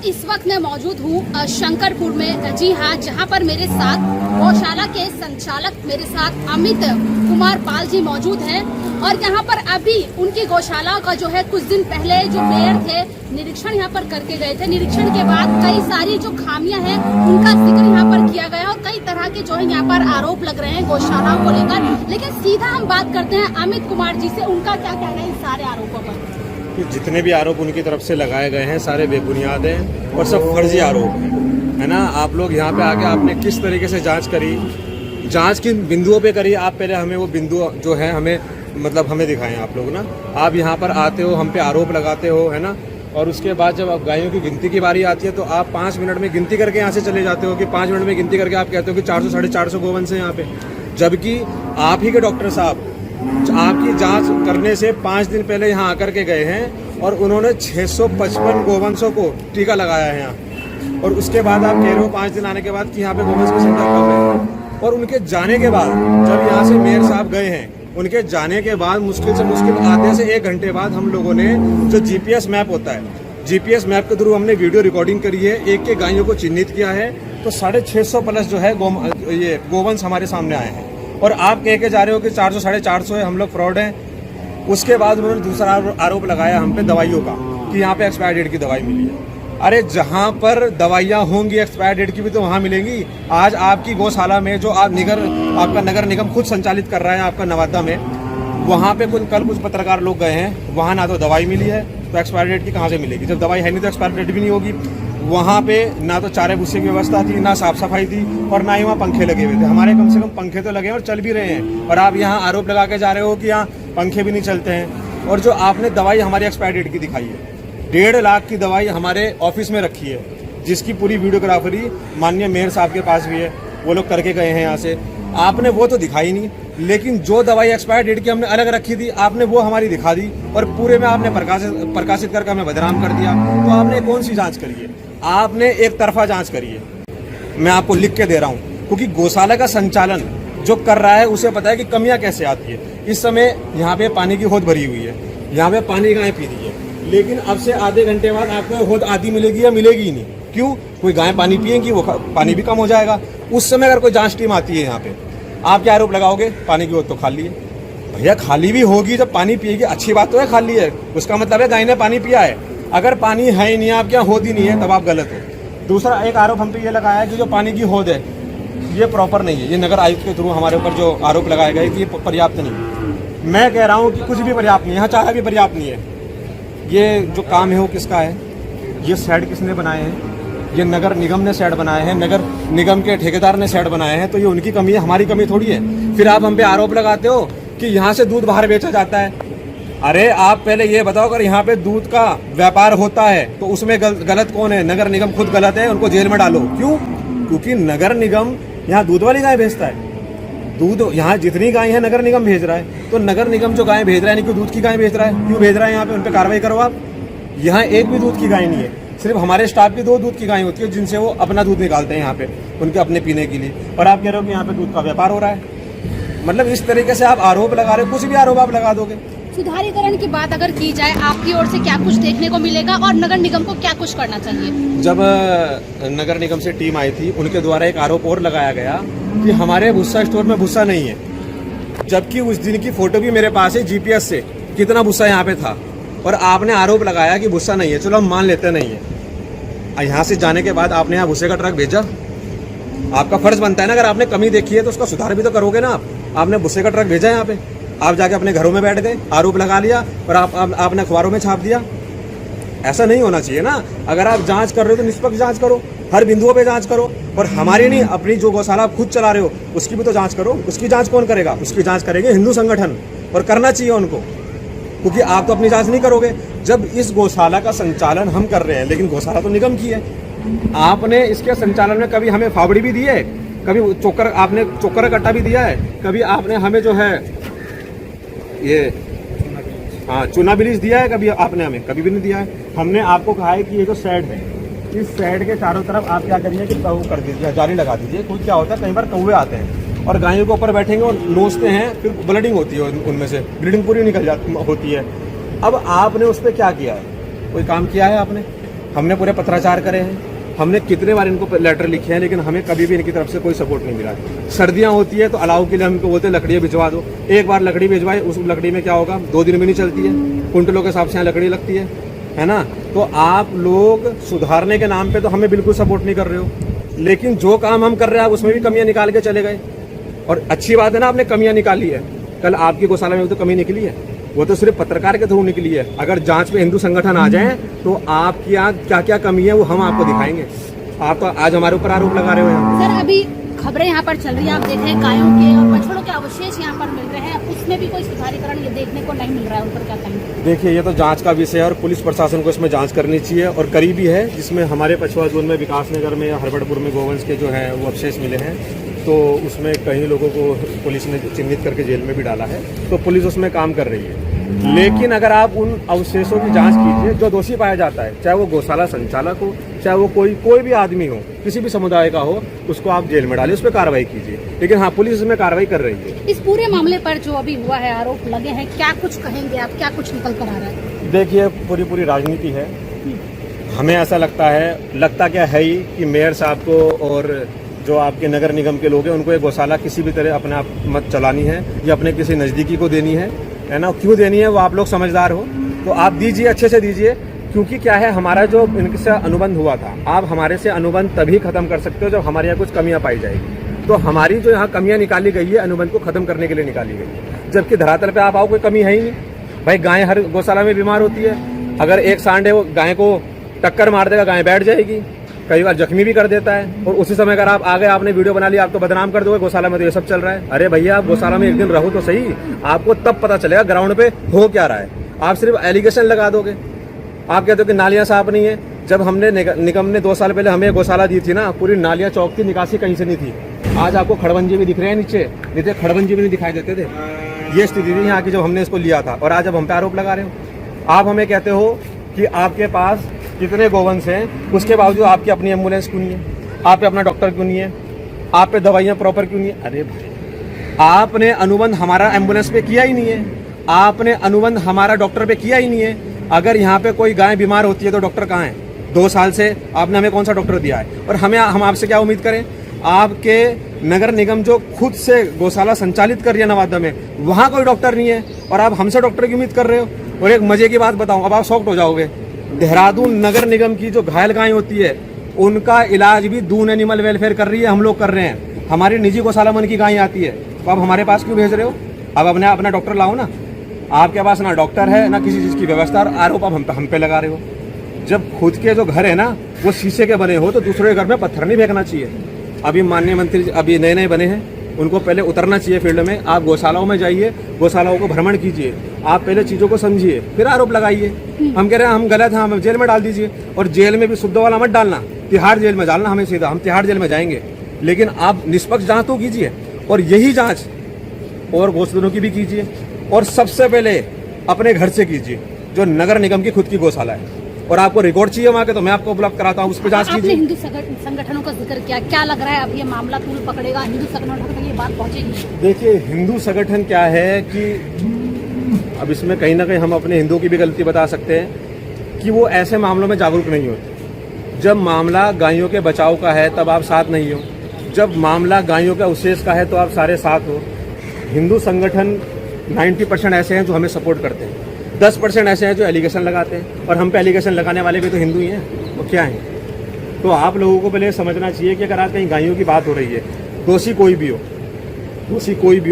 इस वक्त मैं मौजूद हूँ शंकरपुर में। जी हाँ, जहाँ पर मेरे साथ गौशाला के संचालक मेरे साथ अमित कुमार पाल जी मौजूद हैं और यहाँ पर अभी उनकी गौशाला का जो है कुछ दिन पहले जो मेयर थे निरीक्षण यहाँ पर करके गए थे। निरीक्षण के बाद कई सारी जो खामियां हैं उनका जिक्र यहाँ पर किया गया और कई तरह के जो है यहाँ पर आरोप लग रहे हैं गौशालाओं को लेकर। लेकिन सीधा हम बात करते हैं अमित कुमार जी से, उनका क्या कहना है इन सारे आरोपों पर। जितने भी आरोप उनकी तरफ से लगाए गए हैं सारे बेबुनियाद हैं और सब फर्जी आरोप है ना। आप लोग यहाँ पे आके आपने किस तरीके से जांच करी, जांच किन बिंदुओं पे करी, आप पहले हमें वो बिंदु जो है हमें दिखाएं। आप लोग ना, आप यहाँ पर आते हो, हम पे आरोप लगाते हो, है ना। और उसके बाद जब आप गायों की गिनती की बारी आती है तो आप 5 मिनट में गिनती करके यहाँ से चले जाते हो कि 5 मिनट में गिनती करके आप कहते हो कि 400 साढ़े 400 गोवंश हैं यहाँ पे, जबकि आप ही के डॉक्टर साहब आपकी जांच करने से 5 दिन पहले यहाँ आकर के गए हैं और उन्होंने 655 गोवंशों को टीका लगाया है यहाँ। और उसके बाद आप कह रहे हो 5 दिन आने के बाद कि यहाँ पे गोवंश की संख्या कम है। और उनके जाने के बाद जब यहाँ से मेयर साहब गए हैं, उनके जाने के बाद मुश्किल से मुश्किल आधे से 1 घंटे बाद हम लोगों ने जो जीपीएस मैप होता है, जीपीएस मैप के थ्रू हमने वीडियो रिकॉर्डिंग करी है, एक के गायों को चिन्हित किया है, तो 650 प्लस जो है ये गोवंश हमारे सामने आए हैं। और आप कह के जा रहे हो कि 400 साढ़े 400 है, हम लोग फ्रॉड हैं। उसके बाद उन्होंने दूसरा आरोप लगाया हम पे दवाइयों का कि यहाँ पे एक्सपायर डेट की दवाई मिली है। अरे जहाँ पर दवाइयाँ होंगी एक्सपायर डेट की भी तो वहाँ मिलेंगी। आज आपकी गौशाला में जो आपका नगर निगम खुद संचालित कर रहा है आपका नवादा में, वहाँ पे कल कुछ पत्रकार लोग गए हैं, वहाँ ना तो दवाई मिली है तो एक्सपायर डेट की कहाँ से मिलेगी। जब दवाई है नहीं तो एक्सपायर डेट भी नहीं होगी। वहाँ पे ना तो चारे भूसे की व्यवस्था थी, ना साफ सफाई थी और ना ही वहाँ पंखे लगे हुए थे। हमारे कम से कम पंखे तो लगे हैं और चल भी रहे हैं, और आप यहाँ आरोप लगा के जा रहे हो कि यहाँ पंखे भी नहीं चलते हैं। और जो आपने दवाई हमारी एक्सपायर डेट की दिखाई है, 1.5 लाख की दवाई हमारे ऑफिस में रखी है, जिसकी पूरी वीडियोग्राफरी माननीय मेयर साहब के पास भी है, वो लोग करके गए हैं यहाँ से। आपने वो तो दिखाई नहीं, लेकिन जो दवाई एक्सपायर डेट की हमने अलग रखी थी आपने वो हमारी दिखा दी और पूरे में आपने प्रकाशित करके हमें बदनाम कर दिया। तो आपने कौन सी जांच करी है? आपने एक तरफा जांच करी है। मैं आपको लिख के दे रहा हूँ, क्योंकि गौशाला का संचालन जो कर रहा है उसे पता है कि कमियां कैसे आती है। इस समय यहाँ पे पानी की हौद भरी हुई है, यहाँ पे पानी गाय पी रही है, लेकिन अब से आधे घंटे बाद आपको हौद आधी मिलेगी या मिलेगी ही नहीं। क्यों? कोई गाय पानी पिएंगी, वो पानी भी कम हो जाएगा। उस समय अगर कोई जांच टीम आती है यहाँ पे, आप क्या आरोप लगाओगे? पानी की हौद तो खाली है। भैया खाली भी होगी, जब पानी पिएगी अच्छी बात तो है, खाली है उसका मतलब है गाय ने पानी पिया है। अगर पानी है ही नहीं, आप क्या हौद ही नहीं है, तब आप गलत हो। दूसरा एक आरोप हम पे ये लगाया है कि जो पानी की हौद है ये प्रॉपर नहीं है। ये नगर आयुक्त के थ्रू हमारे ऊपर जो आरोप लगाए गए कि ये पर्याप्त नहीं है। मैं कह रहा हूँ कि कुछ भी पर्याप्त नहीं है, यहाँ चारा भी पर्याप्त नहीं है। ये जो काम है वो किसका है? ये शेड किसने बनाए हैं? ये नगर निगम ने शेड बनाए हैं, नगर निगम के ठेकेदार ने शेड बनाए हैं, तो ये उनकी कमी है, हमारी कमी थोड़ी है। फिर आप हम पे आरोप लगाते हो कि यहाँ से दूध बाहर बेचा जाता है। अरे आप पहले ये बताओ, अगर यहाँ पे दूध का व्यापार होता है तो उसमें गलत कौन है? नगर निगम खुद गलत है, उनको जेल में डालो। क्यों? क्योंकि नगर निगम यहाँ दूध वाली गाय भेजता है। दूध यहाँ जितनी गाय है नगर निगम भेज रहा है, तो नगर निगम जो गाय भेज रहा है नहीं, क्यों दूध की गाय भेज रहा है? क्यों भेज रहा है? यहाँ पे उन पर कार्रवाई करो आप। यहाँ एक भी दूध की गाय नहीं है, सिर्फ हमारे स्टाफ की 2 दूध की गाय होती है, जिनसे वो अपना दूध निकालते हैं यहाँ पे उनके अपने पीने के लिए। और आप कह रहे हो कि यहाँ पे दूध का व्यापार हो रहा है। मतलब इस तरीके से आप आरोप लगा रहे हो, कुछ भी आरोप आप लगा दोगे। सुधारीकरण की बात अगर की जाए, आपकी ओर से क्या कुछ देखने को मिलेगा और नगर निगम को क्या कुछ करना चाहिए? जब नगर निगम से टीम आई थी, उनके द्वारा एक आरोप और लगाया गया कि हमारे भूसा स्टोर में भूसा नहीं है, जबकि उस दिन की फोटो भी मेरे पास है जीपीएस से, कितना भूसा यहाँ पे था। और आपने आरोप लगाया कि भूसा नहीं है, चलो हम मान लेते नहीं है। यहाँ से जाने के बाद आपने यहाँ भूसे का ट्रक भेजा, आपका फर्ज बनता है ना, अगर आपने कमी देखी है तो उसका सुधार भी तो करोगे ना। आपने भूसे का ट्रक भेजा यहाँ पे, आप जाके अपने घरों में बैठ गए, आरोप लगा लिया और आपने अखबारों में छाप दिया। ऐसा नहीं होना चाहिए ना। अगर आप जांच कर रहे हो तो निष्पक्ष जांच करो, हर बिंदुओं पे जांच करो। और हमारी नहीं, अपनी जो गौशाला आप खुद चला रहे हो उसकी भी तो जांच करो। उसकी जांच कौन करेगा? उसकी जांच करेंगे हिंदू संगठन, और करना चाहिए उनको, क्योंकि आप तो अपनी जांच नहीं करोगे। जब इस गौशाला का संचालन हम कर रहे हैं, लेकिन गौशाला तो निगम की है, आपने इसके संचालन में कभी हमें फावड़ी भी दी है, कभी आपने चोकर कट्टा भी दिया है, कभी आपने हमें जो है ये चूना बिलीच दिया है, कभी आपने हमें कभी भी नहीं दिया है। हमने आपको कहा है कि ये जो शेड है, इस शेड के चारों तरफ आप क्या करिए कि कऊ कर दीजिए, जाली लगा दीजिए। कुछ क्या होता है, कई बार कौवे आते हैं और गायों के ऊपर बैठेंगे और नोचते हैं, फिर ब्लीडिंग होती है, उनमें से ब्लीडिंग पूरी निकल जाती होती है। अब आपने उस पर क्या किया है? कोई काम किया है आपने? हमने पूरे पत्राचार करे हैं, हमने कितने बार इनको लेटर लिखे हैं, लेकिन हमें कभी भी इनकी तरफ से कोई सपोर्ट नहीं मिला। सर्दियां होती है तो अलाव के लिए हमको बोलते हैं लकड़ियाँ भिजवा दो। एक बार लकड़ी भिजवाई, उस लकड़ी में क्या होगा, 2 दिन में नहीं चलती है, कुंटलों के हिसाब से यहाँ लकड़ी लगती है ना। तो आप लोग सुधारने के नाम पे तो हमें बिल्कुल सपोर्ट नहीं कर रहे हो, लेकिन जो काम हम कर रहे हैं आप उसमें भी कमियां निकाल के चले गए। और अच्छी बात है ना, आपने कमियां निकाली है। कल आपकी गौशाला में तो कमी निकली है, वो तो सिर्फ पत्रकार के थ्रू निकली है। अगर जांच पे हिंदू संगठन आ जाए तो आपकी यहाँ क्या क्या कमी है वो हम आपको दिखाएंगे। आप तो आज हमारे ऊपर आरोप लगा रहे हो यहाँ। सर अभी खबरें यहाँ पर चल रही है, आप देख रहे हैं गायों के और बछड़ों के अवशेष यहाँ पर मिल रहे हैं, उसमें भी कोई सुधारीकरण ये देखने को नहीं मिल रहा है, उन पर क्या कहेंगे? देखिए, ये तो जांच का विषय है और पुलिस प्रशासन को इसमें जांच करनी चाहिए, और करीबी है, जिसमें हमारे पछुआ जोन में विकासनगर में या हरबड़पुर में गोवंश के जो है वो अवशेष मिले हैं। तो उसमें कई लोगों को पुलिस ने चिन्हित करके जेल में भी डाला है, तो पुलिस उसमें काम कर रही है। लेकिन अगर आप उन अवशेषों की जांच कीजिए, जो दोषी पाया जाता है, चाहे वो गौशाला संचालक हो, चाहे वो कोई भी आदमी हो, किसी भी समुदाय का हो, उसको आप जेल में डालिए, उस पर कार्रवाई कीजिए। लेकिन हाँ, पुलिस इसमें कार्रवाई कर रही है। इस पूरे मामले पर जो अभी हुआ है, आरोप लगे हैं, क्या कुछ कहेंगे आप, क्या कुछ निकल कर आ रहा है? देखिए, पूरी राजनीति है। हमें ऐसा लगता क्या है ही कि मेयर साहब को और जो आपके नगर निगम के लोग हैं उनको ये गौशाला किसी भी तरह अपने आप मत चलानी है या अपने किसी नज़दीकी को देनी है ना। क्यों देनी है वो आप लोग समझदार हो तो आप दीजिए, अच्छे से दीजिए। क्योंकि क्या है, हमारा जो इनसे अनुबंध हुआ था, आप हमारे से अनुबंध तभी खत्म कर सकते हो जब हमारे यहाँ कुछ कमियां पाई जाएगी। तो हमारी जो यहाँ कमियां निकाली गई है, अनुबंध को खत्म करने के लिए निकाली गई, जबकि धरातल पे आप आओ कोई कमी है ही नहीं। भाई, गाय हर गौशाला में बीमार होती है, अगर एक सांड है वो गाय को टक्कर मार देगा, गाय बैठ जाएगी, कई बार जख्मी भी कर देता है। और उसी समय अगर आप आ गए, आपने वीडियो बना लिया, आप तो बदनाम कर दोगे, गौशाला में तो ये सब चल रहा है। अरे भैया, आप गौशाला में एक दिन रहो तो सही, आपको तब पता चलेगा ग्राउंड पे हो क्या रहा है। आप सिर्फ एलिगेशन लगा दोगे, आप कहते हो कि नालियां साफ नहीं है। जब हमने निगम ने 2 साल पहले हमें गौशाला दी थी ना, पूरी नालियां चौक की, निकासी कहीं से नहीं थी। आज आपको खड़बंजी भी दिख रहे हैं नीचे, नीचे खड़बंजी भी नहीं दिखाई देते थे। ये स्थिति थी यहाँ की जब हमने इसको लिया था, और आज अब हम पे आरोप लगा रहे हो। आप हमें कहते हो कि आपके पास कितने गोवंश हैं, उसके बावजूद आपकी अपनी एम्बुलेंस क्यों नहीं है, आप पे अपना डॉक्टर क्यों नहीं है, आप पे दवाइयाँ प्रॉपर क्यों नहीं है। अरे भाई, आपने अनुबंध हमारा एम्बुलेंस पे किया ही नहीं है, आपने अनुबंध हमारा डॉक्टर पे किया ही नहीं है। अगर यहाँ पे कोई गाय बीमार होती है तो डॉक्टर कहाँ है? 2 साल से आपने हमें कौन सा डॉक्टर दिया है? और हम आपसे क्या उम्मीद करें? आपके नगर निगम जो खुद से गौशाला संचालित कर रही है नवादा में, वहाँ कोई डॉक्टर नहीं है, और आप हमसे डॉक्टर की उम्मीद कर रहे हो। और एक मजे की बात बताऊं, अब आप शॉक्ड हो जाओगे, देहरादून नगर निगम की जो घायल गाय होती है उनका इलाज भी दून एनिमल वेलफेयर कर रही है, हम लोग कर रहे हैं। हमारी निजी गौशाला मन की गाय आती है, तो आप हमारे पास क्यों भेज रहे हो? अब अपना डॉक्टर लाओ ना। आपके पास ना डॉक्टर है, ना किसी चीज़ की व्यवस्था, और आरोप आप हम पे लगा रहे हो। जब खुद के जो घर है ना वो शीशे के बने हो तो दूसरे के घर में पत्थर नहीं फेंकना चाहिए। अभी माननीय मंत्री अभी नए बने हैं, उनको पहले उतरना चाहिए फील्ड में। आप गौशालाओं में जाइए, गौशालाओं को भ्रमण कीजिए, आप पहले चीज़ों को समझिए, फिर आरोप लगाइए। हम कह रहे हैं हम गलत हैं, हमें जेल में डाल दीजिए, और जेल में भी शुद्ध वाला मत डालना, तिहाड़ जेल में डालना हमें सीधा, हम तिहाड़ जेल में जाएंगे। लेकिन आप निष्पक्ष जांच तो कीजिए, और यही जांच और गौशालों की भी कीजिए, और सबसे पहले अपने घर से कीजिए, जो नगर निगम की खुद की गौशाला है। और आपको रिकॉर्ड चाहिए वहाँ के, तो मैं आपको उपलब्ध कराता हूँ, उस पर जांच कीजिए। हिंदू संगठनों का जिक्र किया, क्या लग रहा है अब ये मामला तूल पकड़ेगा, हिंदू संगठनों तक ये बात पहुंचेगी? देखिए, हिंदू संगठन क्या है कि अब इसमें कहीं ना कहीं हम अपने हिंदुओं की भी गलती बता सकते हैं कि वो ऐसे मामलों में जागरूक नहीं होते। जब मामला गायों के बचाव का है तब आप साथ नहीं हो, जब मामला गायों के अवशेष का है तो आप सारे साथ हो। हिंदू संगठन 90% ऐसे हैं जो हमें सपोर्ट करते हैं, 10% ऐसे हैं जो एलिगेशन लगाते हैं, और हम पे एलिगेशन लगाने वाले भी तो हिंदू ही हैं, वो क्या हैं? तो आप लोगों को पहले समझना चाहिए कि अगर आज कहीं गायों की बात हो रही है, दोषी कोई भी हो,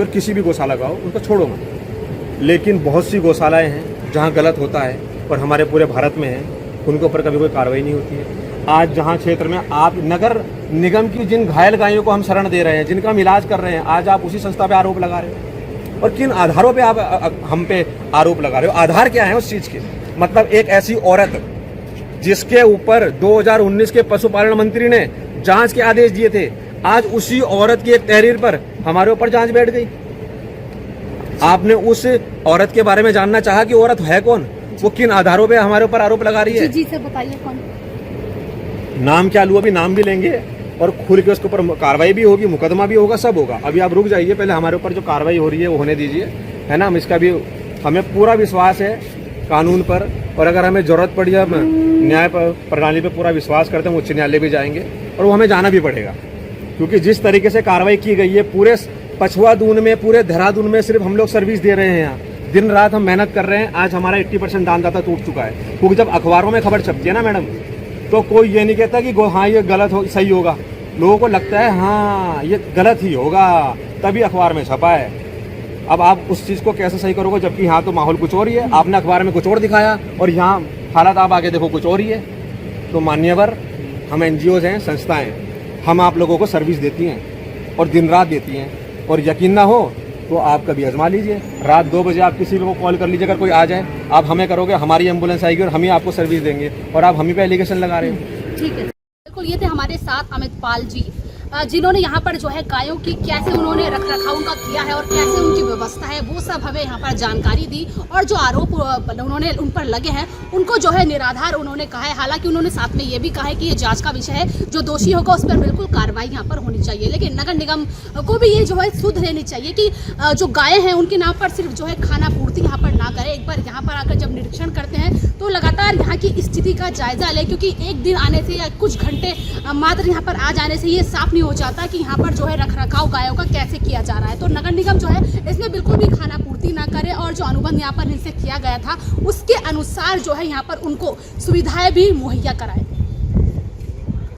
और किसी भी गौशाला का हो, उनको छोड़ो मत। लेकिन बहुत सी गौशालाएं हैं जहां गलत होता है, और हमारे पूरे भारत में है, उनके ऊपर कभी कोई कार्रवाई नहीं होती है। आज जहां क्षेत्र में आप नगर निगम की जिन घायल गायों को हम शरण दे रहे हैं, जिनका हम इलाज कर रहे हैं, आज आप उसी संस्था पे आरोप लगा रहे हो। और किन आधारों पे आप हम पे आरोप लगा रहे हो? आधार क्या है उस चीज के? मतलब एक ऐसी औरत जिसके ऊपर 2019 के पशुपालन मंत्री ने जांच के आदेश दिए थे, आज उसी औरत की एक तहरीर पर हमारे ऊपर जांच बैठ गई। आपने उस औरत के बारे में जानना चाहा कि औरत है कौन, वो किन आधारों पे हमारे ऊपर आरोप लगा रही है? जी सर, बताइए कौन? नाम क्या लूँ? अभी नाम भी लेंगे और खुल के उसके ऊपर कार्रवाई भी होगी, मुकदमा भी होगा, सब होगा। अभी आप रुक जाइए, पहले हमारे ऊपर जो कार्रवाई हो रही है वो होने दीजिए, है ना। हम इसका भी, हमें पूरा विश्वास है कानून पर, और अगर हमें ज़रूरत पड़ी, हम न्याय प्रणाली पे पूरा विश्वास करते हैं, उच्च न्यायालय भी जाएंगे और वो हमें जाना भी पड़ेगा, क्योंकि जिस तरीके से कार्रवाई की गई है पूरे पछुआ दून में, पूरे देहरादून में सिर्फ हम लोग सर्विस दे रहे हैं। यहाँ दिन रात हम मेहनत कर रहे हैं। आज हमारा 80% दानदाता टूट चुका है, क्योंकि जब अखबारों में खबर छपती है ना मैडम, तो कोई ये नहीं कहता कि हाँ ये गलत हो सही होगा, लोगों को लगता है हाँ ये गलत ही होगा, तभी अखबार में छपा है। अब आप उस चीज़ को कैसे सही करोगे, जबकि यहाँ तो माहौल कुछ और ही है, आपने अखबार में कुछ और दिखाया और यहाँ हालात आप आगे देखो कुछ और ही है। तो मान्यवर, हम NGOs हैं, संस्थाएं, हम आप लोगों को सर्विस देती हैं और दिन रात देती हैं, और यकीन ना हो तो आप कभी आजमा लीजिए, रात 2 बजे आप किसी को कॉल कर लीजिए, अगर कोई आ जाए, आप हमें करोगे, हमारी एम्बुलेंस आएगी और हम ही आपको सर्विस देंगे, और आप हम ही पे एलिगेशन लगा रहे हो। ठीक है, बिल्कुल। ये थे हमारे साथ अमित पाल जी, जिन्होंने यहाँ पर जो है गायों की कैसे उन्होंने रख रखाव उनका किया है और कैसे उनकी व्यवस्था है वो सब हमें यहाँ पर जानकारी दी, और जो आरोप उन्होंने उन पर लगे हैं उनको जो है निराधार उन्होंने कहा है। हालांकि उन्होंने साथ में ये भी कहा है कि ये जांच का विषय है, जो दोषी होगा उस पर बिल्कुल कार्रवाई यहाँ पर होनी चाहिए। लेकिन नगर निगम को भी ये जो है सुध लेनी चाहिए कि जो गायें हैं उनके नाम पर सिर्फ जो है खाना पूर्ति यहाँ पर ना करे। एक बार यहाँ पर आकर जब निरीक्षण करते हैं तो लगातार यहाँ की स्थिति का जायजा ले, क्योंकि एक दिन आने से या कुछ घंटे मात्र यहाँ पर आ जाने से ये साफ नहीं हो जाता कि यहाँ पर जो है रखरखाव गायों का कैसे किया जा रहा है। तो नगर निगम जो है इसमें बिल्कुल भी खाना पूर्ति ना करे, और जो अनुबंध यहाँ पर इनसे किया गया था उसके अनुसार जो है यहाँ पर उनको सुविधाएं भी मुहैया कराए।